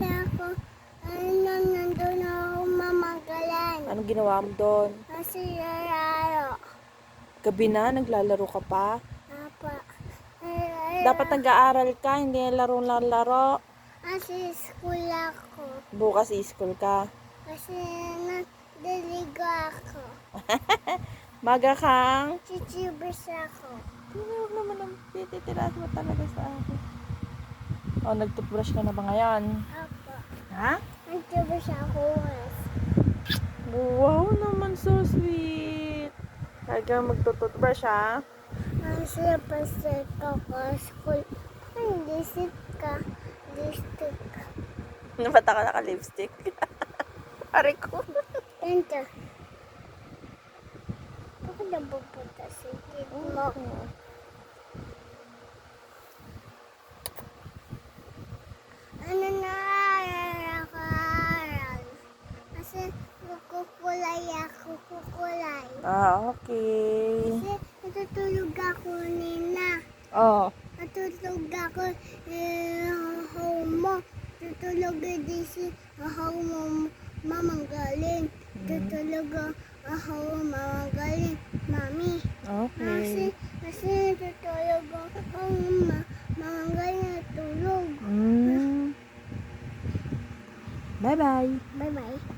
ako, nandun ako mamagalan. Anong ginawa mo doon? Kasi laro. Gabi na, naglalaro ka pa? Apa. Dapat nag-aaral ka, hindi laro-laro. Kasi school ako. Bukas school ka. Kasi nadaligo ako. Maga kang? Chichibis ako. Tinawag naman ang titiraas mo talaga sa akin. Oh, nag-toothbrush ka na ba ngayon? Apa. Ha? Nagchibis ako. Wow naman, so sweet. Talaga mag-toothbrush ha? Kasi pasok ako school. Ay, disit ka. District. Napata ka naka-lipstick. Pare ko. Ito. Ako na pupunta sa kid mo. Ano na ako aral? Kasi kukulay ako, kukulay. Okay. Kasi natutulog ako nina. Oh. Natutulog ako home mo. Tutulog din si home mo mamanggaling. Tutulog ako mamanggaling, mami. Okay. Kasi tutulog ako mamanggaling tulog. Bye-bye. Bye-bye.